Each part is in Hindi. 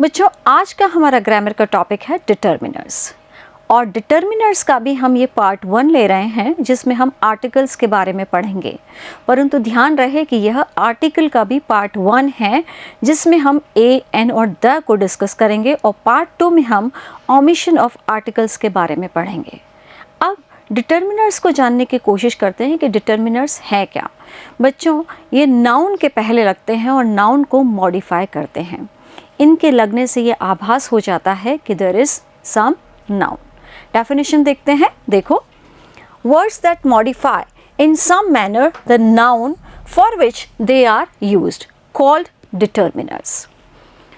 बच्चों आज का हमारा ग्रामर का टॉपिक है डिटर्मिनर्स, और डिटर्मिनर्स का भी हम ये पार्ट 1 ले रहे हैं जिसमें हम आर्टिकल्स के बारे में पढ़ेंगे। परंतु ध्यान रहे कि यह आर्टिकल का भी पार्ट 1 है जिसमें हम ए, एन और द को डिस्कस करेंगे, और पार्ट 2 में हम ओमिशन ऑफ आर्टिकल्स के बारे में पढ़ेंगे। अब डिटर्मिनर्स को जानने की कोशिश करते हैं कि डिटर्मिनर्स है क्या। बच्चों ये नाउन के पहले लगते हैं और नाउन को मॉडिफाई करते हैं। इनके लगने से ये आभास हो जाता है कि there is some noun. Definition देखते हैं, देखो, words that modify in some manner the noun for which they are used called determiners.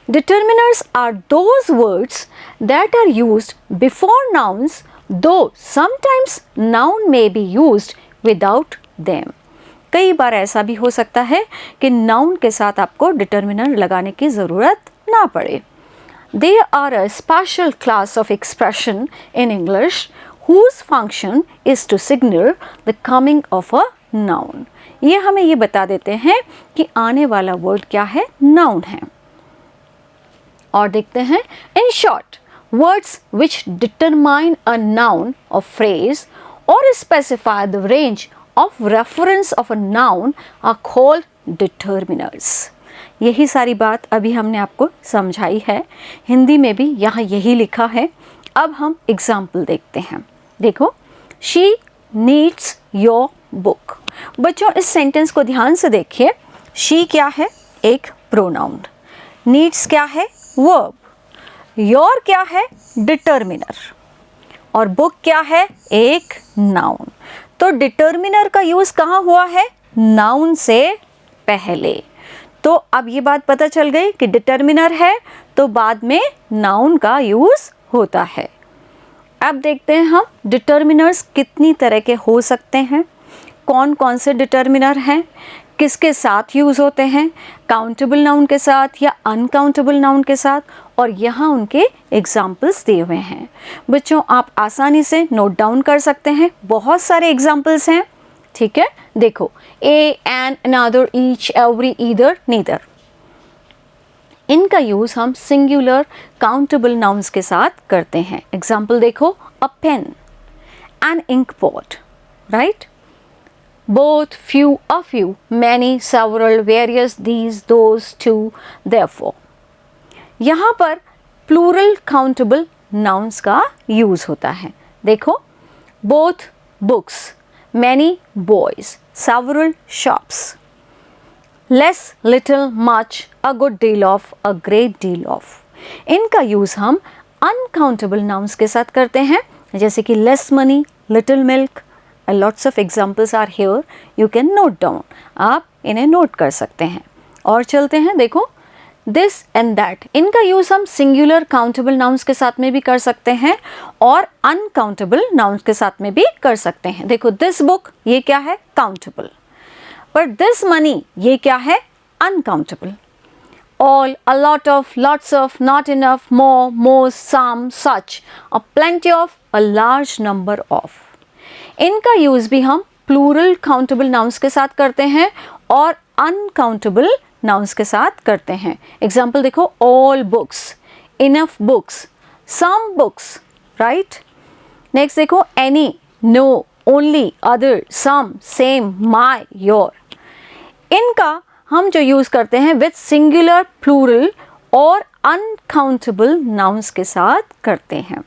Determiners are those words that are used before nouns, though sometimes noun may be used without them. कई बार ऐसा भी हो सकता है कि नाउन के साथ आपको डिटर्मिनर लगाने की ज़रूरत ना पड़े। They are a special class of expression in English whose function is to signal the coming of a noun. ये हमें ये बता देते हैं कि आने वाला वर्ड क्या है, नाउन है। और देखते हैं, in short words which determine a noun or phrase or specify the range of reference of a noun are called determiners. यही सारी बात अभी हमने आपको समझाई है, हिंदी में भी यहाँ यही लिखा है। अब हम एग्जाम्पल देखते हैं। देखो, शी नीड्स योर बुक। बच्चों इस सेंटेंस को ध्यान से देखिए। शी क्या है, एक प्रोनाउन। नीड्स क्या है, वर्ब। योर क्या है, डिटर्मिनर। और बुक क्या है, एक नाउन। तो डिटर्मिनर का यूज कहाँ हुआ है, नाउन से पहले। तो अब ये बात पता चल गई कि डिटर्मिनर है तो बाद में नाउन का यूज होता है। अब देखते हैं हम डिटर्मिनर्स कितनी तरह के हो सकते हैं, कौन कौन से डिटर्मिनर हैं, किसके साथ यूज़ होते हैं, काउंटेबल नाउन के साथ या अनकाउंटेबल नाउन के साथ, और यहाँ उनके एग्जाम्पल्स दिए हुए हैं। बच्चों आप आसानी से नोट डाउन कर सकते हैं, बहुत सारे एग्जाम्पल्स हैं, ठीक है। देखो, a, an, another, each, every, either, neither. इनका यूज़ हम सिंगुलर काउंटेबल नाउन्स के साथ करते हैं। एग्जाम्पल देखो, a pen, an ink pot, right. Both, few, a few, many, several, various, these, those, two, therefore. यहाँ पर प्लूरल काउंटेबल नाउन्स का यूज होता है। देखो, both books, many boys, several shops, less, little, much, a good deal of, a great deal of. इनका यूज हम अनकाउंटेबल नाउन्स के साथ करते हैं, जैसे कि less money, little milk. Lots of examples are here, you can note down. आप इन्हें नोट कर सकते हैं। और चलते हैं, देखो, this and that, इनका यूज़ हम सिंगुलर काउंटेबल नाउन्स के साथ में भी कर सकते हैं और अनकाउंटेबल नाउन्स के साथ में भी कर सकते हैं। देखो, this book, ये क्या है, काउंटेबल, पर this money, ये क्या है, uncountable. all, a lot of, lots of, not enough, more, most, some, such, a plenty of, a large number of. इनका यूज़ भी हम प्लूरल काउंटेबल नाउन्स के साथ करते हैं और अनकाउंटेबल नाउन्स के साथ करते हैं। एग्जाम्पल देखो, all books, enough books, some books, right. Next देखो, any, no, only, other, some, same, my, your. इनका हम जो यूज़ करते हैं विथ सिंगुलर, प्लूरल और अनकाउंटेबल नाउन्स के साथ करते हैं।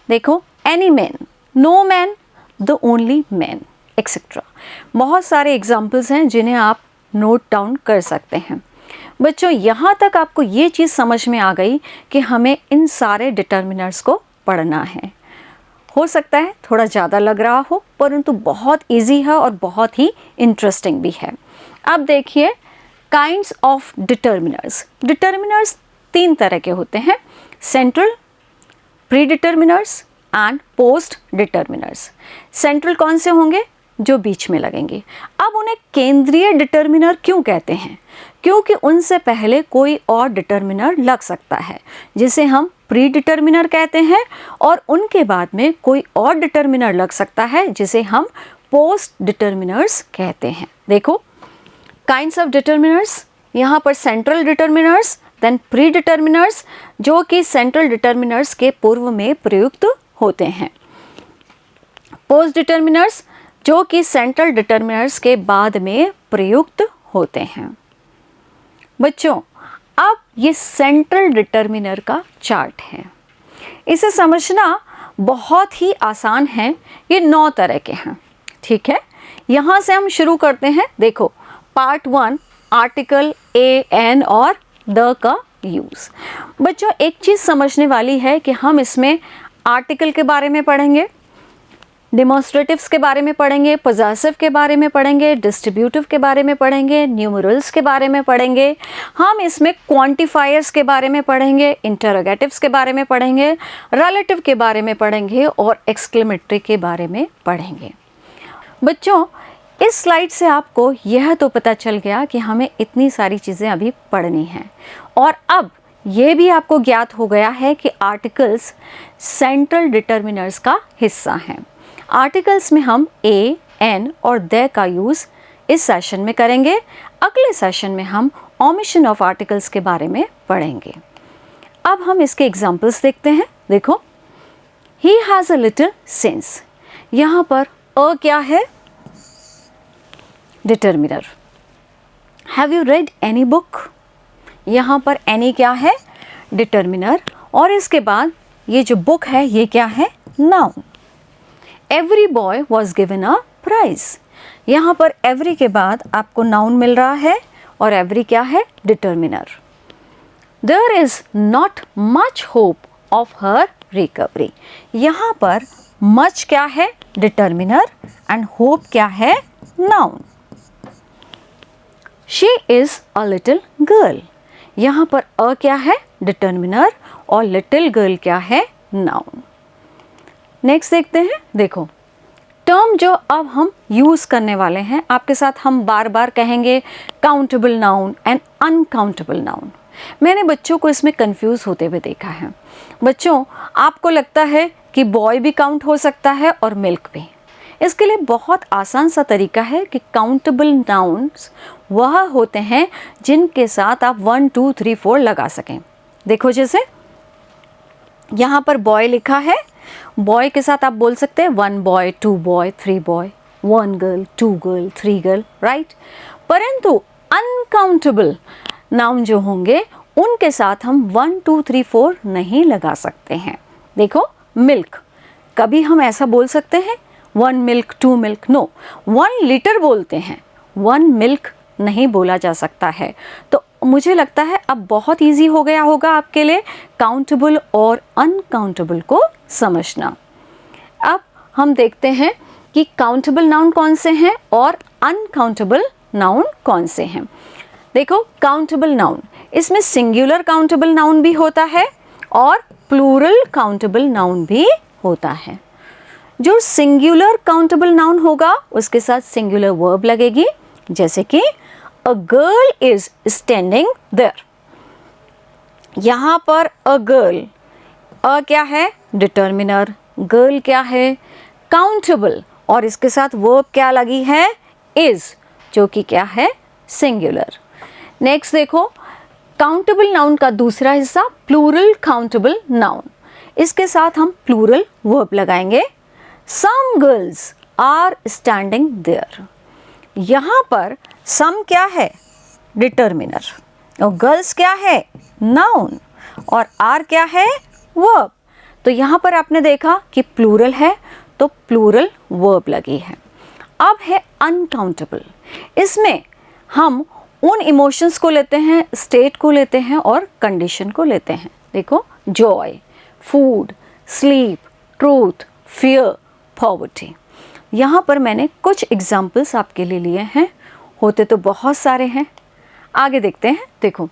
देखो, any man, no man, the only man, etcetera. बहुत सारे एग्जाम्पल्स हैं जिन्हें आप नोट डाउन कर सकते हैं। बच्चों यहाँ तक आपको ये चीज़ समझ में आ गई कि हमें इन सारे डिटर्मिनर्स को पढ़ना है। हो सकता है थोड़ा ज़्यादा लग रहा हो, परंतु बहुत इजी है और बहुत ही इंटरेस्टिंग भी है। अब देखिए, काइंड्स ऑफ डिटर्मिनर्स। डिटर्मिनर्स 3 तरह के होते हैं, central, pre determiners and post determiners. Central कौन से होंगे, जो बीच में लगेंगे। अब उन्हें केंद्रीय डिटर्मिनर क्यों कहते हैं, क्योंकि उनसे पहले कोई और डिटर्मिनर लग सकता है जिसे हम प्री डिटर्मिनर कहते हैं, और उनके बाद में कोई और डिटर्मिनर लग सकता है जिसे हम पोस्ट डिटर्मिनर्स कहते हैं। देखो, काइंड्स ऑफ डिटर्मिनर्स, यहाँ पर central determiners, then pre determiners जो कि सेंट्रल डिटर्मिनर्स के पूर्व में प्रयुक्त होते हैं, पोस्ट डिटर्मिनर्स जो कि सेंट्रल डिटर्मिनर्स के बाद में प्रयुक्त होते हैं। बच्चों, अब ये सेंट्रल डिटर्मिनर का चार्ट है, इसे समझना बहुत ही आसान है। ये 9 तरह के हैं, ठीक है। यहाँ से हम शुरू करते हैं। देखो, पार्ट 1 आर्टिकल ए, एन और द का यूज़। बच्चों, एक चीज़ समझने वाली है कि हम इसमें आर्टिकल के बारे में पढ़ेंगे, डिमॉन्स्ट्रेटिव्स के बारे में पढ़ेंगे, पॉजेसिव के बारे में पढ़ेंगे, डिस्ट्रीब्यूटिव के बारे में पढ़ेंगे, न्यूमरल्स के बारे में पढ़ेंगे, हम इसमें क्वांटिफायर्स के बारे में पढ़ेंगे, इंटरोगेटिव्स के बारे में पढ़ेंगे, रिलेटिव के बारे में पढ़ेंगे और एक्सक्लेमेटरी के बारे में पढ़ेंगे। बच्चों, इस स्लाइड से आपको यह तो पता चल गया कि हमें इतनी सारी चीज़ें अभी पढ़नी हैं, और अब ये भी आपको ज्ञात हो गया है कि आर्टिकल्स सेंट्रल डिटर्मिनर्स का हिस्सा हैं। आर्टिकल्स में हम ए, एन और द का यूज़ इस सेशन में करेंगे। अगले सेशन में हम ओमिशन ऑफ आर्टिकल्स के बारे में पढ़ेंगे। अब हम इसके एग्जाम्पल्स देखते हैं। देखो, he has a little sense. यहाँ पर अ क्या है? Determiner. Have you read any book? यहाँ पर एनी क्या है? डिटर्मिनर। और इसके बाद ये जो बुक है ये क्या है? Noun. Every boy was given a prize. यहाँ पर एवरी के बाद आपको नाउन मिल रहा है और एवरी क्या है? Determiner. There is not much hope of her recovery. यहाँ पर मच क्या है? डिटर्मिनर एंड होप क्या है? Noun. She is a little girl. यहाँ पर अ क्या है? डिटर्मिनर और लिटिल गर्ल क्या है? नाउन। नेक्स्ट देखते हैं। देखो, टर्म जो अब हम यूज़ करने वाले हैं, आपके साथ हम बार बार कहेंगे countable noun and uncountable noun. मैंने बच्चों को इसमें कंफ्यूज होते हुए देखा है। बच्चों, आपको लगता है कि बॉय भी काउंट हो सकता है और मिल्क भी। इसके लिए बहुत आसान सा तरीका है कि काउंटेबल नाउन्स वह होते हैं जिनके साथ आप 1, 2, 3, 4 लगा सकें। देखो, जैसे यहाँ पर बॉय लिखा है, बॉय के साथ आप बोल सकते हैं 1 boy, 2 boy, 3 boy, 1 girl, 2 girl, 3 girl, right. परंतु अनकाउंटेबल नाउन जो होंगे उनके साथ हम 1, 2, 3, 4 नहीं लगा सकते हैं। देखो, मिल्क, कभी हम ऐसा बोल सकते हैं 1 मिल्क, 2 मिल्क? नो, 1 लीटर बोलते हैं, 1 मिल्क नहीं बोला जा सकता है। तो मुझे लगता है अब बहुत इजी हो गया होगा आपके लिए काउंटेबल और अनकाउंटेबल को समझना। अब हम देखते हैं कि काउंटेबल नाउन कौन से हैं और अनकाउंटेबल नाउन कौन से हैं। देखो, काउंटेबल नाउन, इसमें सिंगुलर काउंटेबल नाउन भी होता है और प्लूरल काउंटेबल नाउन भी होता है। जो सिंगुलर काउंटेबल नाउन होगा उसके साथ सिंगुलर वर्ब लगेगी, जैसे कि a girl is standing there. यहाँ पर अ गर्ल, अ क्या है? डिटर्मिनर, गर्ल क्या है? काउंटेबल, और इसके साथ वर्ब क्या लगी है? इज, जो कि क्या है? सिंगुलर। नेक्स्ट देखो, काउंटेबल नाउन का दूसरा हिस्सा प्लूरल काउंटेबल नाउन। इसके साथ हम प्लूरल वर्ब लगाएंगे। Some girls are standing there. यहाँ पर सम क्या है? डिटर्मिनर, और गर्ल्स क्या है? नाउन, और आर क्या है? वर्ब। तो यहाँ पर आपने देखा कि प्लूरल है तो प्लूरल वर्ब लगी है। अब है अनकाउंटेबल। इसमें हम उन इमोशंस को लेते हैं, स्टेट को लेते हैं और कंडीशन को लेते हैं। देखो, Joy, food, sleep, truth, fear, poverty. यहाँ पर मैंने कुछ एग्जाम्पल्स आपके लिए लिए हैं, होते तो बहुत सारे हैं। आगे देखते हैं। देखो,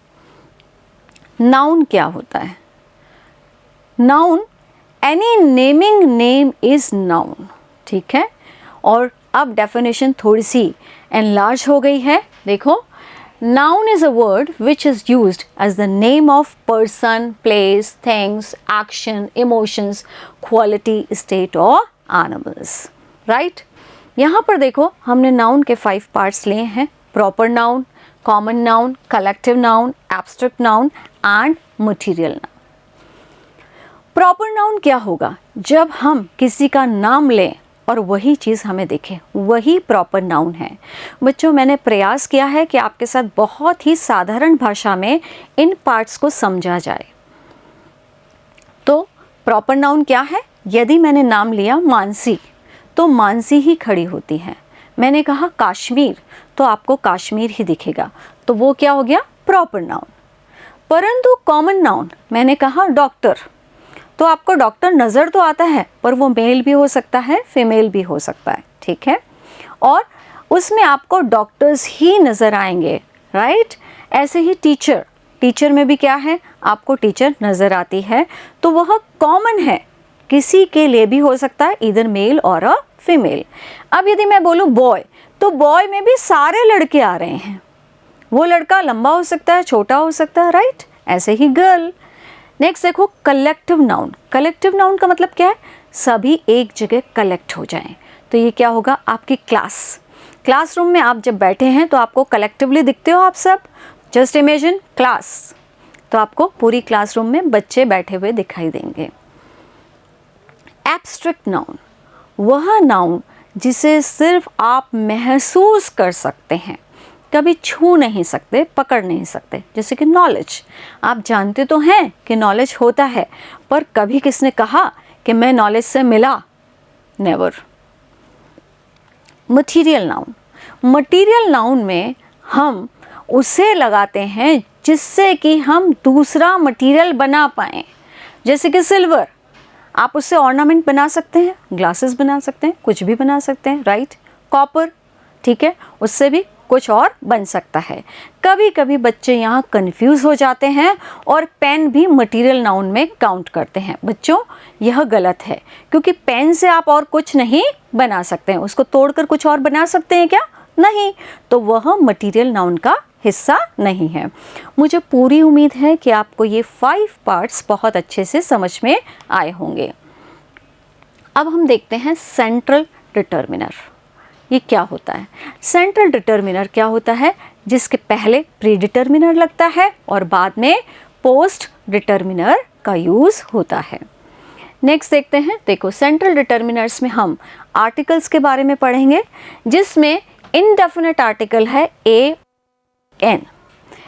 नाउन क्या होता है? Noun, any naming name is noun, ठीक है। और अब डेफिनेशन थोड़ी सी एनलार्ज हो गई है। देखो, noun is a word which is used as the name of person, place, things, action, emotions, quality, state or animals, right? यहाँ पर देखो, हमने noun के 5 parts लिए हैं: proper noun, common noun, collective noun, abstract noun and material noun. Proper noun क्या होगा? जब हम किसी का नाम लें और वही चीज़ हमें दिखे, वही प्रॉपर नाउन है। बच्चों, मैंने प्रयास किया है कि आपके साथ बहुत ही साधारण भाषा में इन पार्ट्स को समझा जाए। तो प्रॉपर नाउन क्या है? यदि मैंने नाम लिया मानसी, तो मानसी ही खड़ी होती है। मैंने कहा काश्मीर, तो आपको काश्मीर ही दिखेगा, तो वो क्या हो गया? Proper noun. परंतु कॉमन नाउन, मैंने कहा डॉक्टर, तो आपको डॉक्टर नज़र तो आता है, पर वो मेल भी हो सकता है, फीमेल भी हो सकता है, ठीक है? और उसमें आपको डॉक्टर्स ही नज़र आएंगे, राइट? ऐसे ही टीचर, टीचर में भी क्या है? आपको टीचर नज़र आती है, तो वह कॉमन है, किसी के लिए भी हो सकता है, इधर मेल और अ फीमेल। अब यदि मैं बोलूँ बॉय, तो बॉय में भी सारे लड़के आ रहे हैं। वो लड़का लंबा हो सकता है, छोटा हो सकता है, राइट? ऐसे ही गर्ल। नेक्स्ट देखो कलेक्टिव नाउन। कलेक्टिव नाउन का मतलब क्या है? सभी एक जगह कलेक्ट हो जाएं। तो ये क्या होगा? आपकी क्लास। क्लासरूम में आप जब बैठे हैं तो आपको कलेक्टिवली दिखते हो आप सब। जस्ट इमेजिन क्लास, तो आपको पूरी क्लासरूम में बच्चे बैठे हुए दिखाई देंगे। एब्स्ट्रैक्ट नाउन, वह नाउन जिसे सिर्फ आप महसूस कर सकते हैं, कभी छू नहीं सकते, पकड़ नहीं सकते। जैसे कि नॉलेज, आप जानते तो हैं कि नॉलेज होता है, पर कभी किसने कहा कि मैं नॉलेज से मिला? Never. Material noun, material noun में हम उसे लगाते हैं जिससे कि हम दूसरा मटीरियल बना पाएँ। जैसे कि सिल्वर, आप उससे ऑर्नामेंट बना सकते हैं, ग्लासेस बना सकते हैं, कुछ भी बना सकते हैं, राइट? कॉपर, ठीक है, उससे भी कुछ और बन सकता है। कभी कभी बच्चे यहाँ कंफ्यूज हो जाते हैं और पेन भी मटेरियल नाउन में काउंट करते हैं। बच्चों, यह गलत है, क्योंकि पेन से आप और कुछ नहीं बना सकते हैं। उसको तोड़कर कुछ और बना सकते हैं क्या? नहीं, तो वह मटेरियल नाउन का हिस्सा नहीं है। मुझे पूरी उम्मीद है कि आपको ये 5 पार्ट्स बहुत अच्छे से समझ में आए होंगे। अब हम देखते हैं सेंट्रल डिटर्मिनर। ये क्या होता है? सेंट्रल डिटर्मिनर क्या होता है? जिसके पहले प्री डिटर्मिनर लगता है और बाद में पोस्ट डिटर्मिनर का यूज़ होता है। नेक्स्ट देखते हैं। देखो, सेंट्रल डिटर्मिनर्स में हम आर्टिकल्स के बारे में पढ़ेंगे, जिसमें इनडेफिनेट आर्टिकल है ए एन।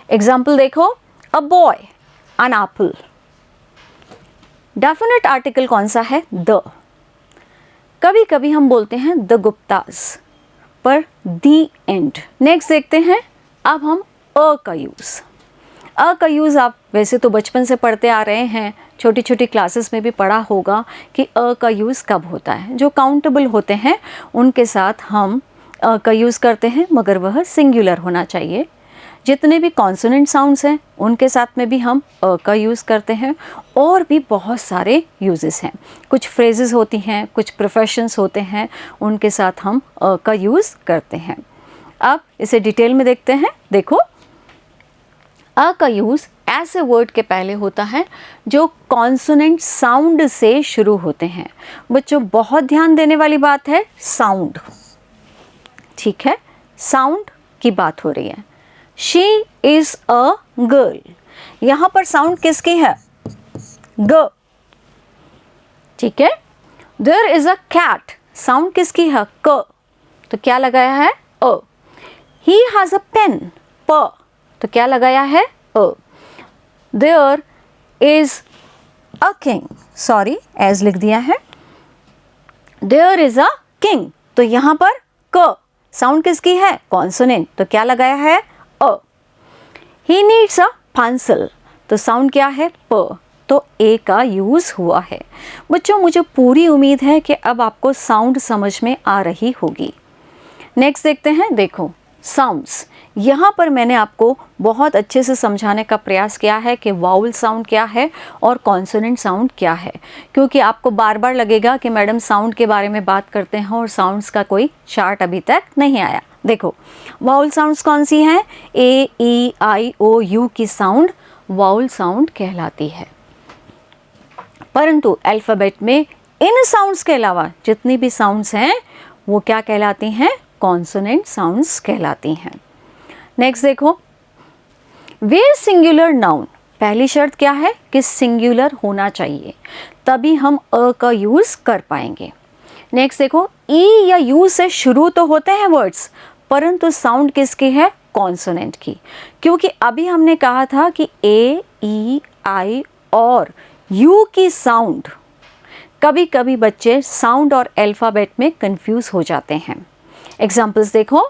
एग्जाम्पल देखो, a boy, an apple. Definite article कौन सा है? द। कभी कभी हम बोलते हैं द गुप्तास, पर दी एंड। नेक्स्ट देखते हैं, अब हम अ का यूज़। अ का यूज़ आप वैसे तो बचपन से पढ़ते आ रहे हैं, छोटी छोटी क्लासेस में भी पढ़ा होगा कि अ का यूज़ कब होता है। जो काउंटेबल होते हैं उनके साथ हम अ का यूज़ करते हैं, मगर वह सिंगुलर होना चाहिए। जितने भी कॉन्सोनेंट साउंड्स हैं उनके साथ में भी हम अ का यूज़ करते हैं। और भी बहुत सारे यूजेस हैं, कुछ फ्रेजेस होती हैं, कुछ प्रोफेशंस होते हैं, उनके साथ हम अ का यूज़ करते हैं। अब इसे डिटेल में देखते हैं। देखो, अ का यूज़ ऐसे वर्ड के पहले होता है जो कॉन्सोनेंट साउंड से शुरू होते हैं। बच्चों, बहुत ध्यान देने वाली बात है, साउंड, ठीक है? साउंड की बात हो रही है। शी इज अ गर्ल, यहां पर साउंड किसकी है? ग, ठीक है? There is a cat, sound किसकी है? क, तो क्या लगाया है? अ। ही हैज अ पेन, प, तो क्या लगाया है? A. There is a king, sorry एज लिख दिया है। देयर इज अ किंग, तो यहां पर क, साउंड किसकी है? कॉन्सोनेंट, तो क्या लगाया है? अ। ही नीड्स अ पेंसिल, तो साउंड क्या है? प, तो ए का यूज़ हुआ है। बच्चों, मुझे पूरी उम्मीद है कि अब आपको साउंड समझ में आ रही होगी। नेक्स्ट देखते हैं। देखो, साउंड्स, यहाँ पर मैंने आपको बहुत अच्छे से समझाने का प्रयास किया है कि वाउल साउंड क्या है और कॉन्सोनेंट साउंड क्या है, क्योंकि आपको बार बार लगेगा कि मैडम साउंड के बारे में बात करते हैं और साउंड्स का कोई चार्ट अभी तक नहीं आया। देखो, वाउल साउंड्स कौन सी हैं? ए, ई, आई, ओ, यू की साउंड वाउल साउंड कहलाती है। परंतु अल्फ़ाबेट में इन साउंड्स के अलावा जितनी भी साउंड्स हैं वो क्या कहलाती हैं? कॉन्सोनेंट साउंड्स कहलाती हैं। नेक्स्ट देखो, वे सिंगुलर नाउन पहली शर्त क्या है कि सिंगुलर होना चाहिए, तभी हम अ का यूज़ कर पाएंगे। नेक्स्ट देखो, ई या यू से शुरू तो होते हैं वर्ड्स, परंतु साउंड किसकी है? कॉन्सोनेंट की। क्योंकि अभी हमने कहा था कि ए, ई, आई और यू की साउंड, कभी कभी बच्चे साउंड और अल्फ़ाबेट में कंफ्यूज हो जाते हैं। एग्जाम्पल्स देखो,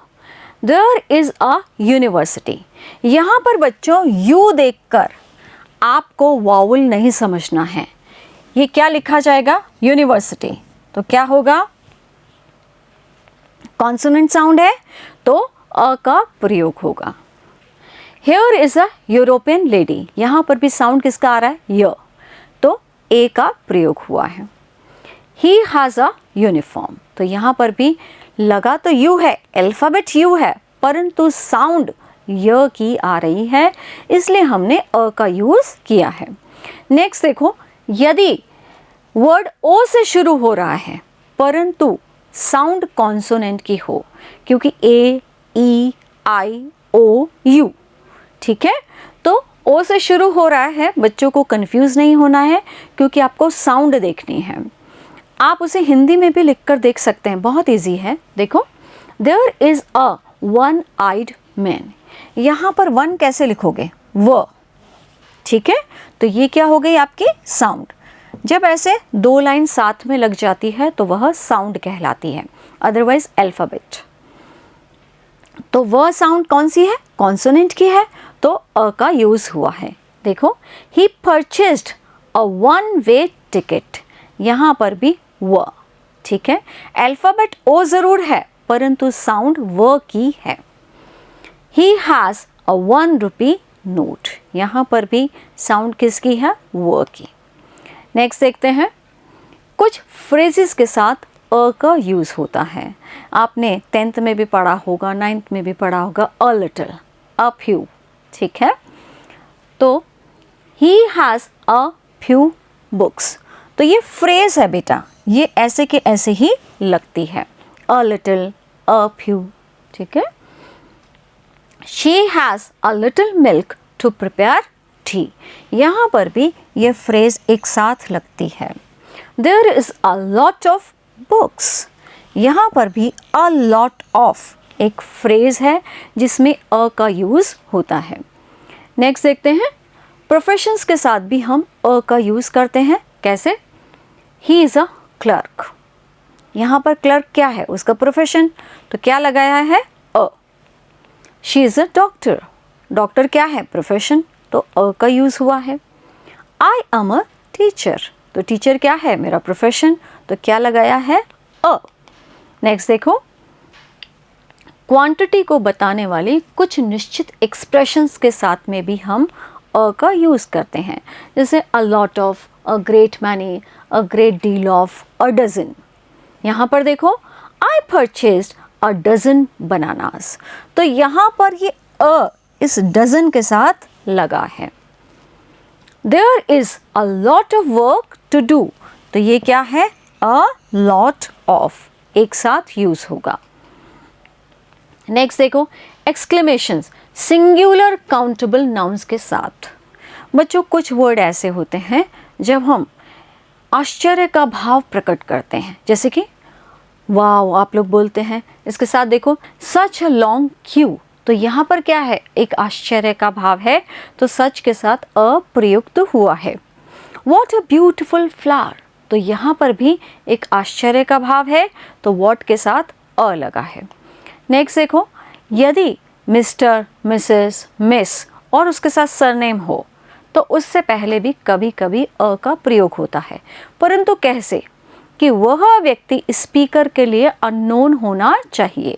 देयर इज़ अ यूनिवर्सिटी। यहाँ पर बच्चों यू देखकर आपको वावल नहीं समझना है। ये क्या लिखा जाएगा? यूनिवर्सिटी। तो क्या होगा? कॉन्सोनेंट साउंड है तो अ का प्रयोग होगा। Here is a European lady, यहाँ पर भी साउंड किसका आ रहा है? य, तो ए का प्रयोग हुआ है। ही हैज़ अ यूनिफॉर्म, तो यहाँ पर भी लगा तो यू है, अल्फ़ाबेट यू है, परंतु साउंड य की आ रही है, इसलिए हमने अ का यूज़ किया है। नेक्स्ट देखो, यदि वर्ड ओ से शुरू हो रहा है परंतु साउंड कॉन्सोनेंट की हो, क्योंकि ए, ई, आई, ओ, यू, ठीक है, तो ओ से शुरू हो रहा है, बच्चों को कंफ्यूज नहीं होना है क्योंकि आपको साउंड देखनी है। आप उसे हिंदी में भी लिखकर देख सकते हैं, बहुत इजी है। देखो, there is a one eyed man, यहाँ पर वन कैसे लिखोगे? व, ठीक है, तो ये क्या हो गई आपकी साउंड। जब ऐसे दो लाइन साथ में लग जाती है तो वह साउंड कहलाती है, अदरवाइज अल्फ़ाबेट। तो वह साउंड कौन सी है? कॉन्सोनेंट की है, तो अ का यूज़ हुआ है। देखो, he purchased a one way ticket, यहाँ पर भी व, ठीक है, अल्फ़ाबेट ओ ज़रूर है परंतु साउंड व की है। He has a 1 rupee note, यहाँ पर भी साउंड किसकी है? व की। नेक्स्ट देखते हैं, कुछ फ्रेजेस के साथ अ का यूज़ होता है। आपने 10th में भी पढ़ा होगा, 9th में भी पढ़ा होगा, अ लिटिल, अ फ्यू, ठीक है। तो he has a few books, तो ये फ्रेज है बेटा, ये ऐसे के ऐसे ही लगती है, अ लिटिल, अ फ्यू, ठीक है। She has a little milk to prepare tea, यहाँ पर भी ये फ्रेज एक साथ लगती है। There is a lot of books, यहाँ पर भी अ लॉट ऑफ एक फ्रेज है जिसमें अ का यूज़ होता है। नेक्स्ट देखते हैं, प्रोफेशंस के साथ भी हम अ का यूज़ करते हैं। कैसे? ही इज़ अ क्लर्क, यहाँ पर क्लर्क क्या है? उसका प्रोफेशन, तो क्या लगाया है? A. She is a doctor, doctor क्या है? प्रोफेशन, तो अ का यूज़ हुआ है। आई एम अ टीचर, तो टीचर क्या है? मेरा प्रोफेशन, तो क्या लगाया है? अ। नेक्स्ट देखो, क्वांटिटी को बताने वाली कुछ निश्चित एक्सप्रेशंस के साथ में भी हम अ का यूज़ करते हैं, जैसे a lot of, a great many, a great deal of, a dozen. यहाँ पर देखो, I purchased a dozen bananas, तो यहाँ पर ये अ इस डजन के साथ लगा है। There is a lot of work to do, तो ये क्या है? अ लॉट ऑफ, एक साथ यूज़ होगा। नेक्स्ट देखो, एक्सक्लेमेशंस सिंगुलर काउंटेबल नाउन्स के साथ। बच्चों, कुछ वर्ड ऐसे होते हैं जब हम आश्चर्य का भाव प्रकट करते हैं, जैसे कि वाओ, आप लोग बोलते हैं। इसके साथ देखो, सच अ लॉन्ग क्यू, तो यहाँ पर क्या है? एक आश्चर्य का भाव है, तो सच के साथ अ प्रयुक्त हुआ है। वॉट अ ब्यूटिफुल फ्लावर, तो यहाँ पर भी एक आश्चर्य का भाव है, तो वॉट के साथ अ लगा है। नेक्स्ट देखो, यदि मिस्टर, मिसेस, मिस और उसके साथ सरनेम हो तो उससे पहले भी कभी कभी अ का प्रयोग होता है, परंतु कैसे? कि वह व्यक्ति स्पीकर के लिए अननोन होना चाहिए।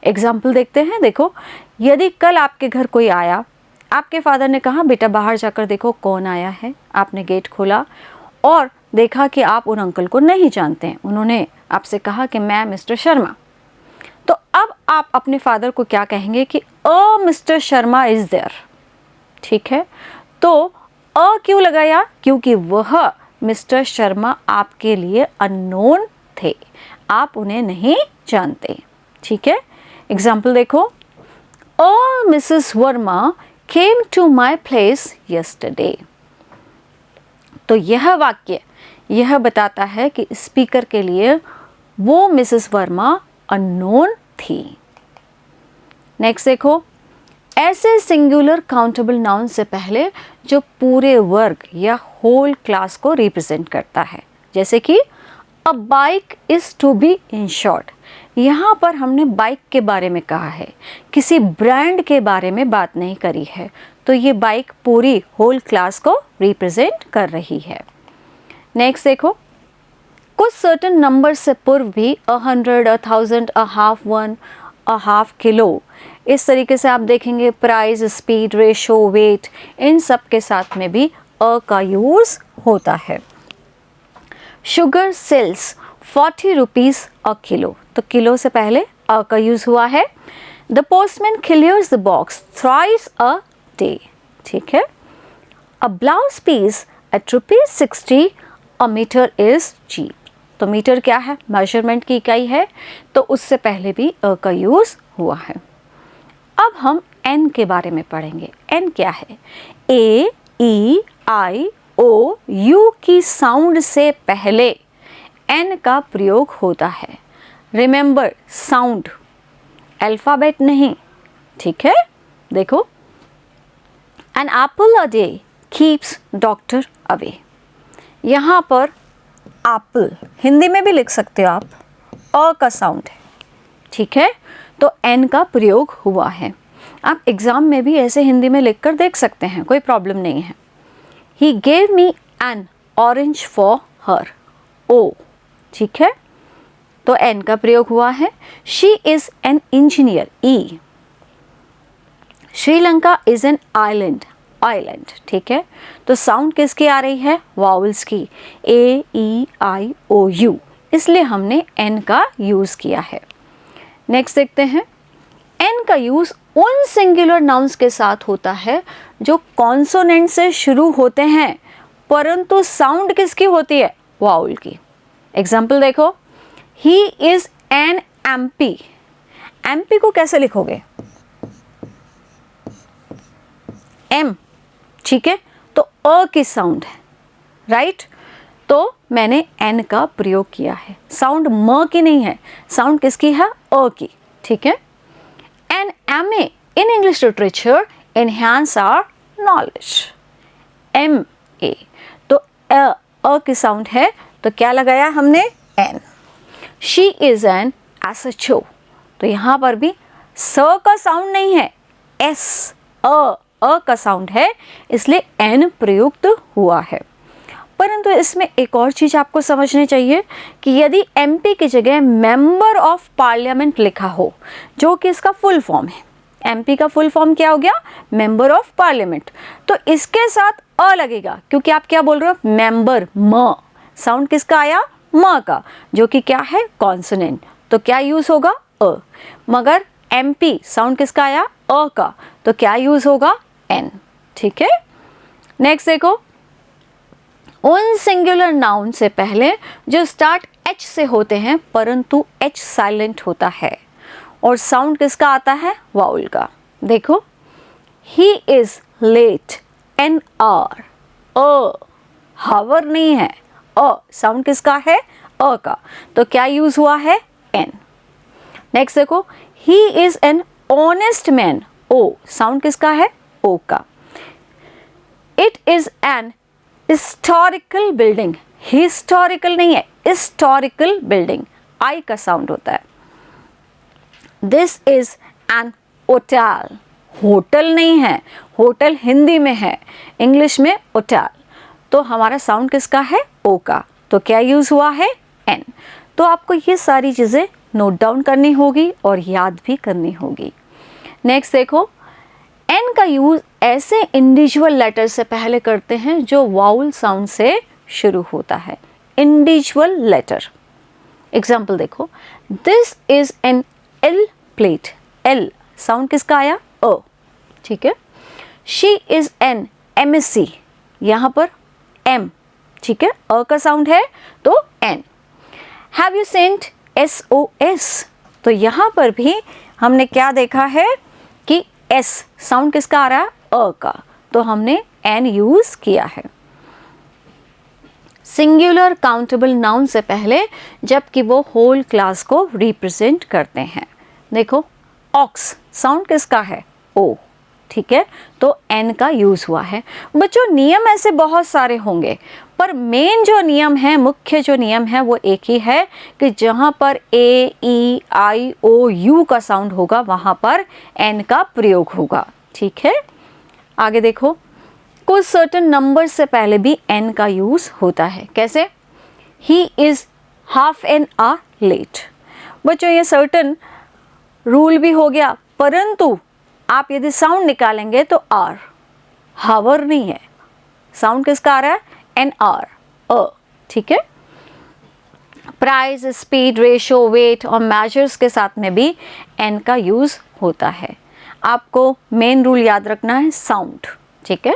एग्जाम्पल देखते हैं। देखो, यदि कल आपके घर कोई आया, आपके फादर ने कहा बेटा बाहर जाकर देखो कौन आया है, आपने गेट खोला और देखा कि आप उन अंकल को नहीं जानते हैं, उन्होंने आपसे कहा कि मैं मिस्टर शर्मा, तो अब आप अपने फादर को क्या कहेंगे कि अ मिस्टर शर्मा इज देयर, ठीक है। तो अ क्यों लगाया? क्योंकि वह मिस्टर शर्मा आपके लिए अननोन थे, आप उन्हें नहीं जानते, ठीक है। एग्जाम्पल देखो, a Mrs Verma came to my place yesterday। तो यह वाक्य यह बताता है कि स्पीकर के लिए वो मिसेस वर्मा अननोन थी। नेक्स्ट देखो, ऐसे सिंगुलर काउंटेबल नाउन से पहले जो पूरे वर्ग या होल क्लास को रिप्रेजेंट करता है, जैसे कि a bike is to be insured. यहाँ पर हमने बाइक के बारे में कहा है, किसी ब्रांड के बारे में बात नहीं करी है, तो ये बाइक पूरी होल क्लास को रिप्रेजेंट कर रही है। नेक्स्ट देखो, कुछ सर्टेन नंबर से पूर्व भी 100, 1000, a half one, a half kilo, इस तरीके से आप देखेंगे प्राइस, स्पीड, रेशो, वेट, इन सब के साथ में भी अ का यूज होता है। Sugar sells 40 rupees a kilo, तो किलो से पहले अ का यूज हुआ है। The postman clears the box thrice a day, ठीक है। A blouse piece at ₹60 a metre is cheap, तो मीटर क्या है, मेजरमेंट की इकाई है, तो उससे पहले भी अ का यूज हुआ है। अब हम एन के बारे में पढ़ेंगे। एन क्या है? ए, ई, आई, ओ, यू की साउंड से पहले एन का प्रयोग होता है। रिमेंबर, साउंड, अल्फाबेट नहीं, ठीक है। देखो, an apple a day keeps doctor away. यहाँ पर एप्पल हिंदी में भी लिख सकते हो आप, अ का साउंड है, ठीक है, तो एन का प्रयोग हुआ है। आप एग्जाम में भी ऐसे हिंदी में लिखकर देख सकते हैं, कोई प्रॉब्लम नहीं है। He gave me an orange for her, ओ, ठीक है, तो एन का प्रयोग हुआ है। She is an engineer, E. Sri Lanka is an island, island, ठीक है, तो साउंड किसकी आ रही है? वाउल्स की, ए, ई, आई, ओ, यू, इसलिए हमने एन का यूज किया है। नेक्स्ट देखते हैं, एन का यूज उन सिंगुलर नाउन्स के साथ होता है जो कॉन्सोनेंट से शुरू होते हैं परंतु साउंड किसकी होती है? वाउल की। एग्जाम्पल देखो, he is N MP. MP को कैसे लिखोगे? एम, ठीक है, तो अ की साउंड है, राइट, तो मैंने एन का प्रयोग किया है। साउंड म की नहीं है, साउंड किसकी है? अ की, ठीक है। An MA in English literature enhance our knowledge, MA, तो अ की साउंड है, तो क्या लगाया हमने? An. She is an SHO, तो यहाँ पर भी स का साउंड नहीं है, एस, अ का साउंड है, इसलिए एन प्रयुक्त हुआ है। परंतु इसमें एक और चीज आपको समझनी चाहिए कि यदि MP की जगह मेंबर ऑफ पार्लियामेंट लिखा हो, जो कि इसका फुल फॉर्म है, MP का फुल फॉर्म क्या हो गया? मेंबर ऑफ पार्लियामेंट, तो इसके साथ अ लगेगा, क्योंकि आप क्या बोल रहे हो? मेंबर, म, साउंड किसका आया? म का, जो कि क्या है? कॉन्सोनेंट, तो क्या यूज होगा? अ। मगर MP साउंड किसका आया? अ का, तो क्या यूज होगा? एन, ठीक है। नेक्स्ट देखो, उन सिंगुलर नाउन से पहले जो स्टार्ट एच से होते हैं परंतु एच साइलेंट होता है और साउंड किसका आता है? वाउल का। देखो, he is late an hour, a, hour नहीं है, अ, साउंड किसका है? अ का, तो क्या यूज हुआ है? एन। नेक्स्ट देखो, he is an honest man, O, sound किसका है? ओ का। It is an historical building, historical नहीं है, हिस्टोरिकल बिल्डिंग, आई का साउंड होता है। This is an hotel, hotel नहीं है, होटल हिंदी में है, इंग्लिश में होटल, तो हमारा साउंड किसका है? ओ का, तो क्या यूज हुआ है? एन। तो आपको ये सारी चीजें नोट डाउन करनी होगी और याद भी करनी होगी। नेक्स्ट देखो, एन का यूज ऐसे इंडिविजुअल लेटर से पहले करते हैं जो वाउल साउंड से शुरू होता है, इंडिविजुअल लेटर। एग्जाम्पल देखो, this is N L plate, L sound किसका आया? अ, ठीक है। शी इज एन MSc, यहाँ पर एम, ठीक है, अ का साउंड है, तो an. Have you sent SOS, तो यहाँ पर भी हमने क्या देखा है कि एस साउंड किसका आ रहा है? अ का, तो हमने एन यूज किया है। सिंगुलर काउंटेबल नाउन से पहले, जबकि वो होल क्लास को रिप्रेजेंट करते हैं। देखो ऑक्स साउंड किसका है? ओ, ठीक है, तो एन का यूज हुआ है। बच्चों नियम ऐसे बहुत सारे होंगे, पर मेन जो नियम है, मुख्य जो नियम है वो एक ही है कि जहाँ पर ए, ई, आई, ओ, यू का साउंड होगा वहाँ पर एन का प्रयोग होगा। ठीक है, आगे देखो, कुछ सर्टेन नंबर से पहले भी एन का यूज होता है। कैसे? He is half an hour late. बच्चों ये सर्टेन रूल भी हो गया, परंतु आप यदि साउंड निकालेंगे तो आर, हावर नहीं है, साउंड किसका आ रहा है? एन आर, अ, ठीक है। प्राइस, स्पीड, रेशो, वेट और मेजर्स के साथ में भी एन का यूज होता है। आपको मेन रूल याद रखना है, साउंड, ठीक है।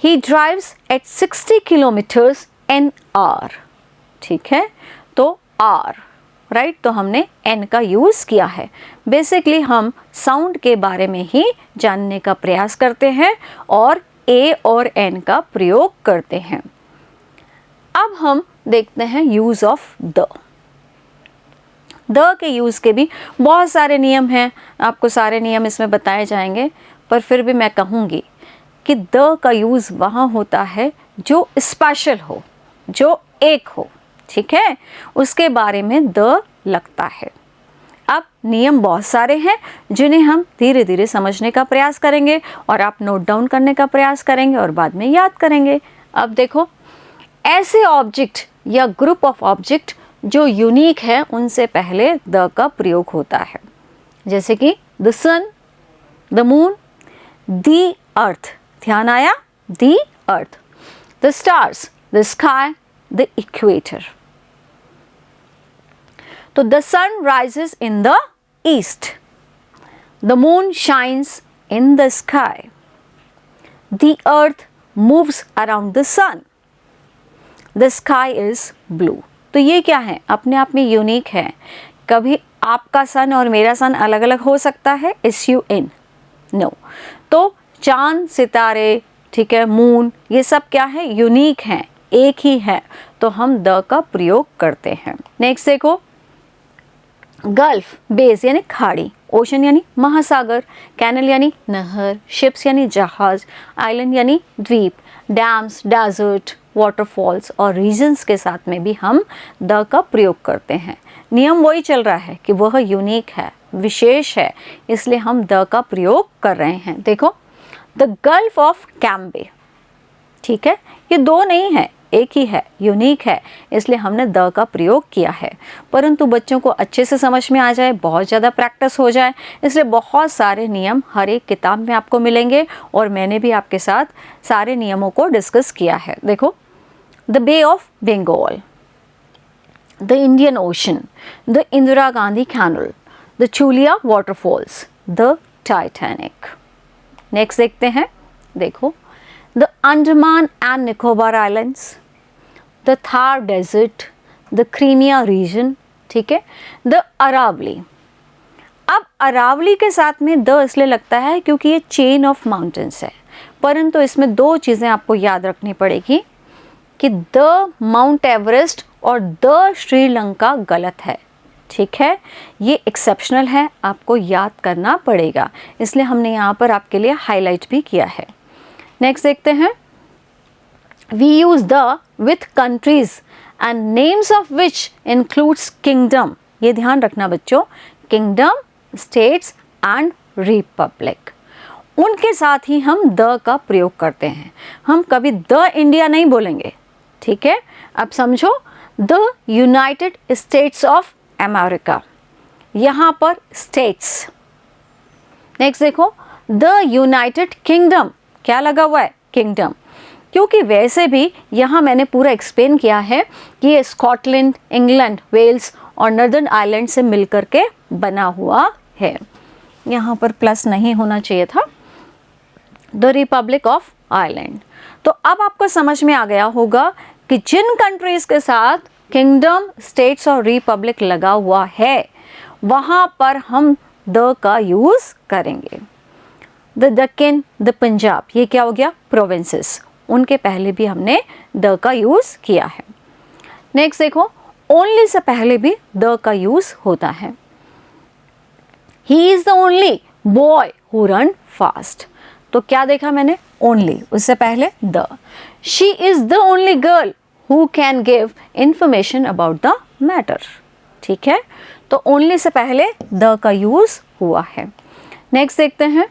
He drives at 60 kilometres an hour, ठीक है, तो आर, राइट, तो हमने एन का यूज किया है। बेसिकली हम साउंड के बारे में ही जानने का प्रयास करते हैं और ए और एन का प्रयोग करते हैं। अब हम देखते हैं यूज ऑफ द। द के यूज के भी बहुत सारे नियम हैं, आपको सारे नियम इसमें बताए जाएंगे, पर फिर भी मैं कहूँगी कि द का यूज वहाँ होता है जो स्पेशल हो, जो एक हो, ठीक है, उसके बारे में द लगता है। अब नियम बहुत सारे हैं जिन्हें हम धीरे धीरे समझने का प्रयास करेंगे और आप नोट डाउन करने का प्रयास करेंगे और बाद में याद करेंगे। अब देखो, ऐसे ऑब्जेक्ट या ग्रुप ऑफ ऑब्जेक्ट जो यूनिक है उनसे पहले द का प्रयोग होता है, जैसे कि the sun, the moon, the earth, ध्यान आया? The earth, the stars, the sky, the equator. तो the sun rises in the east, the moon shines in the sky, the earth moves around the sun, the sky is blue। तो ये क्या है? अपने आप में यूनिक है। कभी आपका सन और मेरा सन अलग अलग हो सकता है, SUN, नो। तो चांद, सितारे, ठीक है, मून, ये सब क्या है? यूनिक हैं, एक ही है, तो हम द का प्रयोग करते हैं। नेक्स्ट देखो, गल्फ, बेस यानी खाड़ी, ओशन यानी महासागर, कैनल यानी नहर, शिप्स यानी जहाज, आइलैंड यानी द्वीप, डैम्स, डेजर्ट, वाटरफॉल्स और रीजन्स के साथ में भी हम द का प्रयोग करते हैं। नियम वही चल रहा है कि वह यूनिक है, विशेष है, इसलिए हम द का प्रयोग कर रहे हैं। देखो, द गल्फ ऑफ कैम्बे, ठीक है, ये दो नहीं है, एक ही है, यूनिक है, इसलिए हमने द का प्रयोग किया है। परंतु बच्चों को अच्छे से समझ में आ जाए, बहुत ज़्यादा प्रैक्टिस हो जाए, इसलिए बहुत सारे नियम हर एक किताब में आपको मिलेंगे और मैंने भी आपके साथ सारे नियमों को डिस्कस किया है। देखो, the bay of Bengal, the Indian ocean, the Indira Gandhi canal, the Chulia waterfalls, the Titanic. Next देखते हैं, देखो, the Andaman and Nicobar Islands, the Thar Desert, the Crimea region, ठीक है, the Aravalli। अब अरावली के साथ में द इसलिए लगता है क्योंकि ये चेन ऑफ माउंटेन्स है, परंतु इसमें दो चीज़ें आपको याद रखनी पड़ेगी कि द माउंट एवरेस्ट और द श्रीलंका गलत है, ठीक है, ये एक्सेप्शनल है, आपको याद करना पड़ेगा, इसलिए हमने यहाँ पर आपके लिए हाईलाइट भी किया है। नेक्स्ट देखते हैं, we use the with countries and names of which includes kingdom. ये ध्यान रखना बच्चों, किंगडम, स्टेट्स एंड रिपब्लिक, उनके साथ ही हम द का प्रयोग करते हैं। हम कभी द इंडिया नहीं बोलेंगे, ठीक है। अब समझो, the United states of America, यहाँ पर स्टेट्स। नेक्स्ट देखो, द यूनाइटेड किंगडम, क्या लगा हुआ है? किंगडम, क्योंकि वैसे भी यहाँ मैंने पूरा एक्सप्लेन किया है कि ये स्कॉटलैंड, इंग्लैंड, वेल्स और नॉर्दर्न आइलैंड से मिलकर के बना हुआ है। यहाँ पर प्लस नहीं होना चाहिए था। The Republic of Ireland. तो अब आपको समझ में आ गया होगा कि जिन कंट्रीज के साथ किंगडम, स्टेट्स और रिपब्लिक लगा हुआ है वहाँ पर हम द का यूज़ करेंगे। द दक्कन, द पंजाब, ये क्या हो गया? प्रोविंसेस, उनके पहले भी हमने द का यूज़ किया है। नेक्स्ट देखो, ओनली से पहले भी द का यूज़ होता है। He is the only boy who run fast, तो क्या देखा मैंने? ओनली, उससे पहले the. She is the only girl who can give information about the matter, ठीक है, तो ओनली से पहले द का यूज़ हुआ है। नेक्स्ट देखते हैं,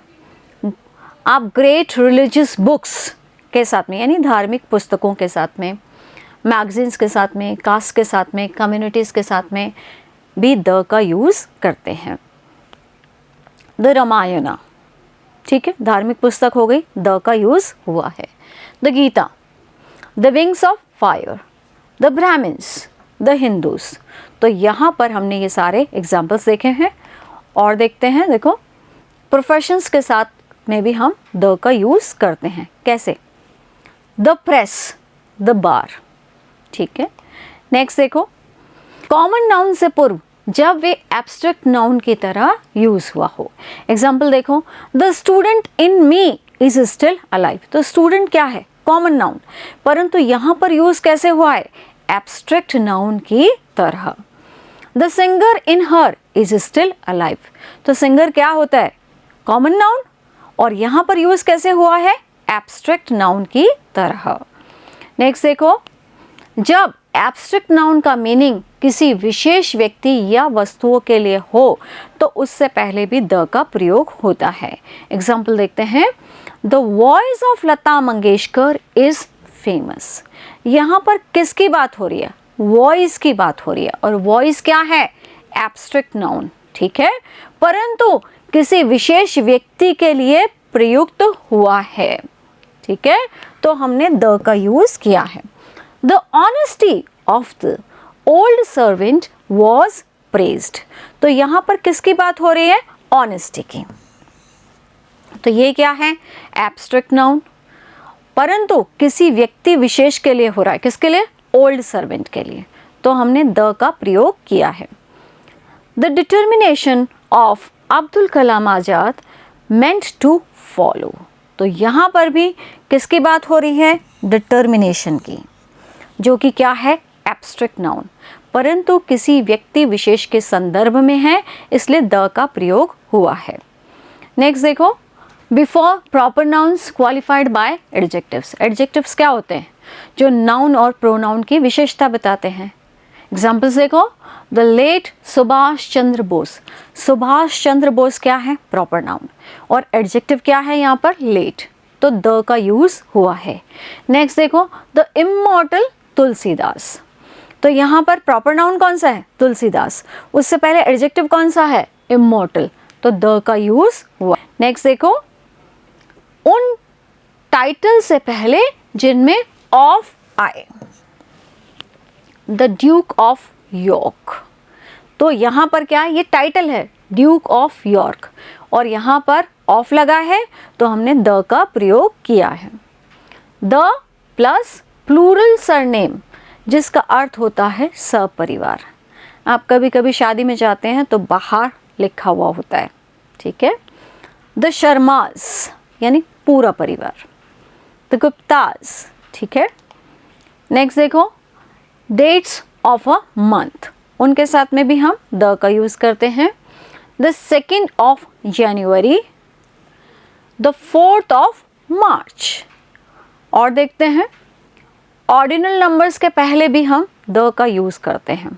आप ग्रेट रिलीजियस बुक्स के साथ में, यानी धार्मिक पुस्तकों के साथ में, मैगजीन्स के साथ में, कास्ट के साथ में, कम्युनिटीज़ के साथ में भी द का यूज़ करते हैं। द रामायण, ठीक है, धार्मिक पुस्तक हो गई, द का यूज़ हुआ है। The Gita, the wings of fire, the Brahmins, the Hindus, तो यहाँ पर हमने ये सारे एग्जाम्पल्स देखे हैं। और देखते हैं, देखो प्रोफेशंस के साथ में भी हम द का यूज़ करते हैं। कैसे? द प्रेस, द बार, ठीक है। नेक्स्ट देखो, कॉमन नाउन से पूर्व जब वे एब्स्ट्रैक्ट नाउन की तरह यूज़ हुआ हो। एग्जाम्पल देखो, the student in me is still alive, तो स्टूडेंट क्या है? कॉमन नाउन, परंतु यहाँ पर यूज़ कैसे हुआ है? एब्स्ट्रैक्ट नाउन की तरह। The singer in her is still alive, तो सिंगर क्या होता है? कॉमन नाउन, और यहाँ पर यूज़ कैसे हुआ है? एब्स्ट्रैक्ट नाउन की तरह। नेक्स्ट देखो, जब एब्स्ट्रैक्ट नाउन का मीनिंग किसी विशेष व्यक्ति या वस्तुओं के लिए हो तो उससे पहले भी द का प्रयोग होता है। एग्जाम्पल देखते हैं, the voice of Lata Mangeshkar is famous, यहाँ पर किसकी बात हो रही है? वॉइस की बात हो रही है, और वॉइस क्या है? एब्स्ट्रैक्ट नाउन, ठीक है, परंतु किसी विशेष व्यक्ति के लिए प्रयुक्त हुआ है, ठीक है, तो हमने द का यूज़ किया है। The honesty of the old servant was praised, तो यहाँ पर किसकी बात हो रही है? ऑनेस्टी की, तो ये क्या है? एब्स्ट्रैक्ट नाउन, परंतु किसी व्यक्ति विशेष के लिए हो रहा है। किसके लिए? ओल्ड सर्वेंट के लिए, तो हमने द का प्रयोग किया है। The determination of Abdul Kalam Azad meant to follow, तो यहाँ पर भी किसकी बात हो रही है? डिटर्मिनेशन की, जो कि क्या है? एब्स्ट्रैक्ट नाउन, परंतु किसी व्यक्ति विशेष के संदर्भ में है, इसलिए द का प्रयोग हुआ है। नेक्स्ट देखो, before proper nouns qualified by adjectives, adjectives क्या होते हैं? जो नाउन और प्रोनाउन की विशेषता बताते हैं। एग्जाम्पल्स देखो, द लेट सुभाष चंद्र बोस, सुभाष चंद्र बोस क्या है? प्रॉपर नाउन, और एडजेक्टिव क्या है यहाँ पर? लेट, तो द का यूज़ हुआ है। नेक्स्ट देखो, द इमॉर्टल तुलसीदास, तो यहाँ पर प्रॉपर नाउन कौन सा है? तुलसीदास, उससे पहले एडजेक्टिव कौन सा है? इमॉर्टल, तो द का यूज़ हुआ। नेक्स्ट देखो, उन टाइटल से पहले जिनमें ऑफ आए, द ड्यूक ऑफ यॉर्क, तो यहाँ पर क्या है? ये टाइटल है ड्यूक ऑफ यॉर्क, और यहाँ पर ऑफ लगा है, तो हमने द का प्रयोग किया है। द प्लस प्लूरल सरनेम, जिसका अर्थ होता है सपरिवार। आप कभी कभी शादी में जाते हैं तो बाहर लिखा हुआ होता है, ठीक है। द शर्मास यानी पूरा परिवार, द गुप्ताज, ठीक है। नेक्स्ट देखो, डेट्स ऑफ अ मंथ, उनके साथ में भी हम द का यूज़ करते हैं। The 2nd of January, the 4th of March। और देखते हैं, ऑर्डिनल नंबर्स के पहले भी हम द का यूज़ करते हैं।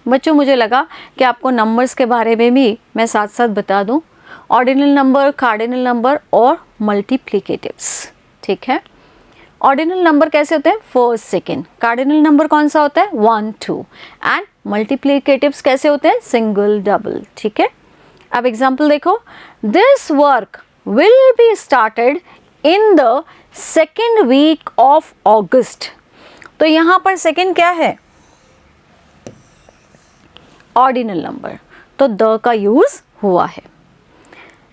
बच्चों, मुझे लगा कि आपको नंबर्स के बारे में भी मैं साथ साथ बता दूं, ऑर्डिनल नंबर, कार्डिनल नंबर और मल्टीप्लिकेटिव्स, ठीक है। ऑर्डिनल नंबर कैसे होते हैं? 1st, 2nd। कार्डिनल नंबर कौन सा होता है? 1, 2। एंड मल्टीप्लिकेटिव्स कैसे होते हैं? सिंगल, डबल, ठीक है। अब एग्जाम्पल देखो, this work will be started in the 2nd week of August। तो यहाँ पर सेकेंड क्या है? ऑर्डिनल नंबर, तो द का यूज़ हुआ है।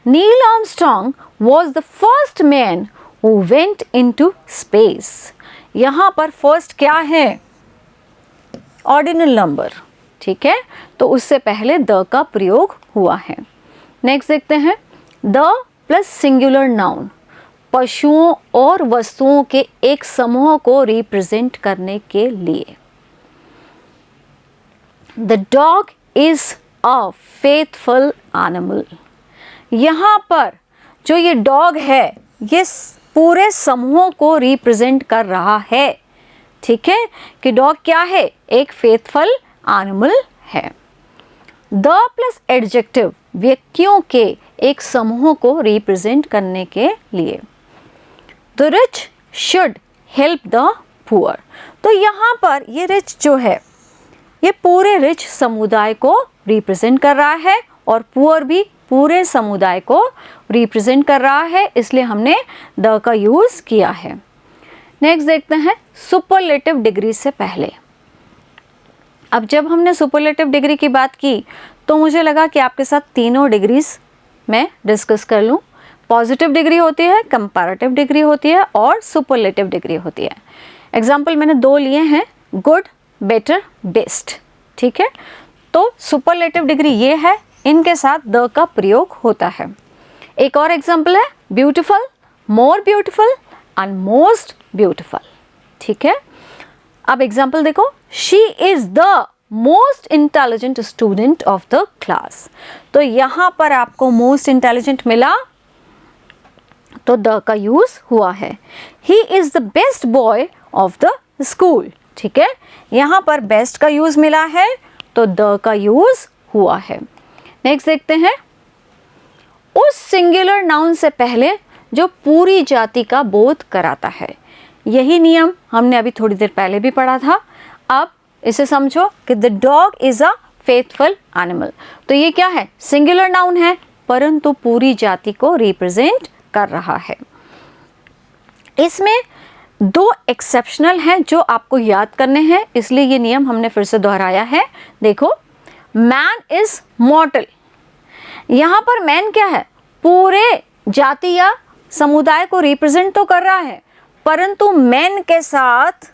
Neil Armstrong was the first man who went into space. यहाँ पर फर्स्ट क्या है? ऑर्डिनल नंबर, ठीक है, तो उससे पहले द का प्रयोग हुआ है। नेक्स्ट देखते हैं, द प्लस सिंगुलर नाउन पशुओं और वस्तुओं के एक समूह को रिप्रेजेंट करने के लिए। The dog is a faithful animal. यहाँ पर जो ये डॉग है ये पूरे समूह को रिप्रेजेंट कर रहा है, ठीक है, कि डॉग क्या है, एक फेथफुल एनिमल है। द प्लस एडजेक्टिव व्यक्तियों के एक समूह को रिप्रेजेंट करने के लिए। The rich should help the poor. तो यहाँ पर ये रिच जो है ये पूरे रिच समुदाय को रिप्रेजेंट कर रहा है और पुअर भी पूरे समुदाय को रिप्रेजेंट कर रहा है, इसलिए हमने द का यूज किया है। नेक्स्ट देखते हैं सुपरलेटिव डिग्री से पहले। अब जब हमने सुपरलेटिव डिग्री की बात की तो मुझे लगा कि आपके साथ तीनों डिग्रीज मैं डिस्कस कर लूँ। पॉजिटिव डिग्री होती है, कंपैरेटिव डिग्री होती है और सुपरलेटिव डिग्री होती है। एग्जाम्पल मैंने दो लिए हैं, गुड, बेटर, बेस्ट, ठीक है। तो सुपरलेटिव डिग्री ये है, इनके साथ द का प्रयोग होता है। एक और एग्जाम्पल है beautiful, more beautiful and most beautiful, ठीक है। अब एग्जाम्पल देखो, she is the most intelligent student of the class. तो यहाँ पर आपको मोस्ट इंटेलिजेंट मिला तो द का यूज हुआ है। He is the best boy of the school, ठीक है, यहाँ पर बेस्ट का यूज मिला है तो द का यूज हुआ है। नेक्स्ट देखते हैं, उस सिंगुलर नाउन से पहले जो पूरी जाति का बोध कराता है। यही नियम हमने अभी थोड़ी देर पहले भी पढ़ा था। अब इसे समझो कि the dog is a faithful animal. तो ये क्या है, सिंगुलर नाउन है परंतु पूरी जाति को रिप्रेजेंट कर रहा है। इसमें दो एक्सेप्शनल हैं जो आपको याद करने हैं, इसलिए ये नियम हमने फिर से दोहराया है। देखो, मैन इज मॉर्टल। यहाँ पर मैन क्या है, पूरे जाति या समुदाय को रिप्रेजेंट तो कर रहा है परंतु मैन के साथ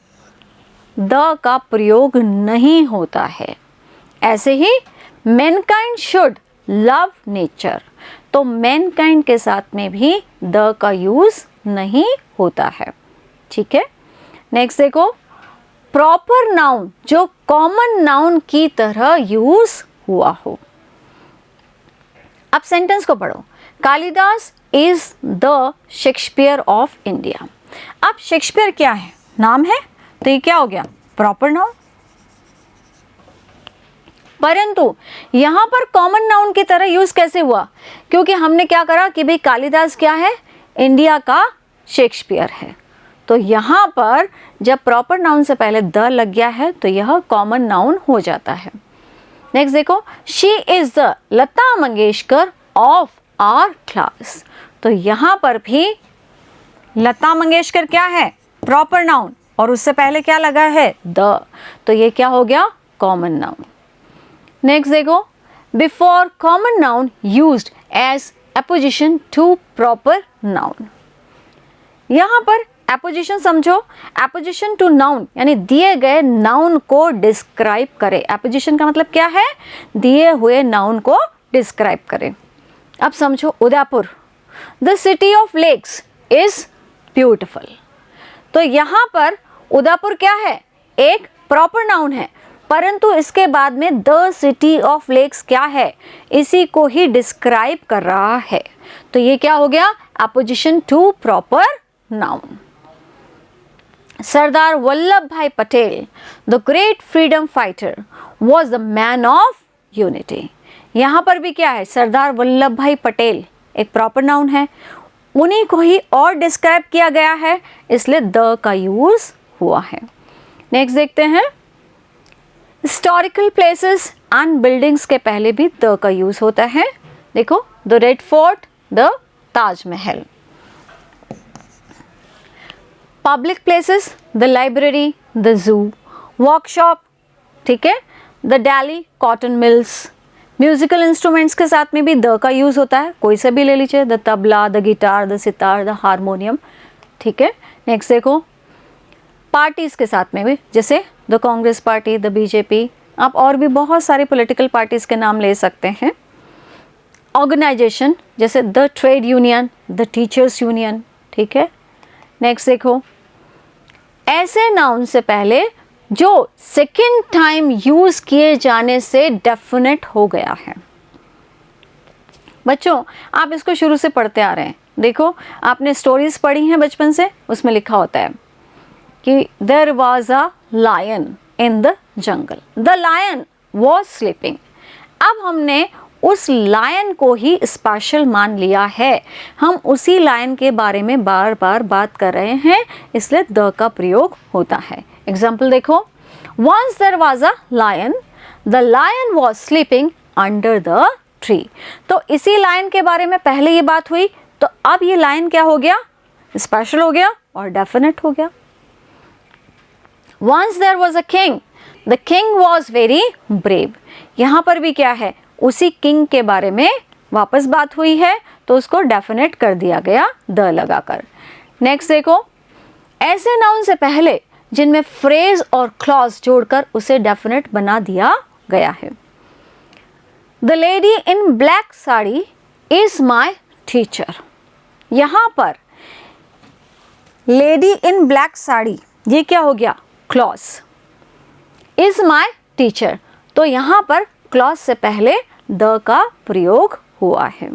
द का प्रयोग नहीं होता है। ऐसे ही मैनकाइंड शुड लव नेचर, तो मैनकाइंड के साथ में भी द का यूज नहीं होता है, ठीक है। नेक्स्ट देखो, प्रॉपर नाउन जो कॉमन नाउन की तरह यूज हुआ हो। अब सेंटेंस को पढ़ो, Kalidas is the Shakespeare of India. अब शेक्सपियर क्या है, नाम है, तो ये क्या हो गया, प्रॉपर नाउन। परंतु यहाँ पर कॉमन नाउन की तरह यूज कैसे हुआ, क्योंकि हमने क्या करा कि भाई कालिदास क्या है, इंडिया का शेक्सपियर है। तो यहाँ पर जब प्रॉपर नाउन से पहले द लग गया है तो यह कॉमन नाउन हो जाता है। नेक्स्ट देखो, she is the Lata Mangeshkar of our class. तो यहाँ पर भी लता मंगेशकर क्या है, प्रॉपर नाउन, और उससे पहले क्या लगा है, द, तो ये क्या हो गया, कॉमन नाउन। नेक्स्ट देखो, before common noun used as apposition to proper noun. यहाँ पर एपोजिशन समझो, एपोजिशन टू नाउन यानी दिए गए नाउन को डिस्क्राइब करे। एपोजिशन का मतलब क्या है, दिए हुए नाउन को डिस्क्राइब करे। अब समझो, Udaipur, the city of lakes is beautiful. तो यहाँ पर उदयपुर क्या है, एक प्रॉपर नाउन है परंतु इसके बाद में द सिटी ऑफ लेक्स क्या है, इसी को ही डिस्क्राइब कर रहा है। तो ये क्या हो गया, apposition to proper noun. Sardar Vallabh भाई Patel, the great freedom fighter, was the man of unity. यहाँ पर भी क्या है, सरदार वल्लभ भाई पटेल एक प्रॉपर नाउन है, उन्हीं को ही और डिस्क्राइब किया गया है, इसलिए द का यूज हुआ है। नेक्स्ट देखते हैं, हिस्टोरिकल प्लेसेस एंड बिल्डिंग्स के पहले भी द का यूज होता है। देखो, the red fort, the Taj Mahal. Public places, the library, the zoo, workshop, ठीक है, the Delhi cotton mills. Musical instruments के साथ में भी द का यूज होता है, कोई से भी ले लीजिए, the tabla, the guitar, the sitar, the harmonium, ठीक है। नेक्स्ट देखो, पार्टीज के साथ में भी, जैसे the Congress party, the BJP, आप और भी बहुत सारे पॉलिटिकल पार्टीज के नाम ले सकते हैं। ऑर्गेनाइजेशन, जैसे the trade union, the teachers union, ठीक है। नेक्स्ट देखो, ऐसे नाउन से पहले जो सेकेंड टाइम यूज किए जाने से डेफिनेट हो गया है। बच्चों आप इसको शुरू से पढ़ते आ रहे हैं, देखो आपने स्टोरीज पढ़ी हैं बचपन से, उसमें लिखा होता है कि there was a lion in the jungle, the lion was sleeping. अब हमने उस लायन को ही स्पेशल मान लिया है, हम उसी लायन के बारे में बार बार बात कर रहे हैं, इसलिए द का प्रयोग होता है। एग्जाम्पल देखो, once there was a lion, the lion was sleeping under the tree। तो इसी लायन के बारे में पहले ये बात हुई, तो अब ये लायन क्या हो गया, स्पेशल हो गया और डेफिनेट हो गया। Once there was a king, the king was very brave। यहाँ पर भी क्या है, उसी किंग के बारे में वापस बात हुई है, तो उसको डेफिनेट कर दिया गया द लगाकर। नेक्स्ट देखो, ऐसे नाउन से पहले जिनमें फ्रेज और क्लॉज जोड़कर उसे डेफिनेट बना दिया गया है। The lady in black sari is my teacher. यहाँ पर लेडी इन ब्लैक साड़ी, ये क्या हो गया, क्लॉज। इज माई टीचर, तो यहाँ पर क्लॉज से पहले द का प्रयोग हुआ है।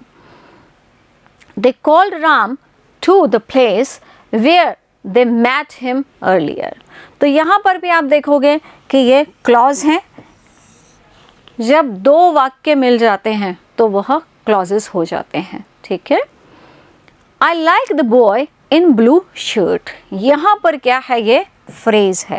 They called Ram to the place where they met him earlier. तो यहाँ पर भी आप देखोगे कि ये क्लॉज हैं, जब दो वाक्य मिल जाते हैं तो वह क्लॉजेस हो जाते हैं, ठीक है। I like the boy in blue shirt, यहाँ पर क्या है, ये फ्रेज है।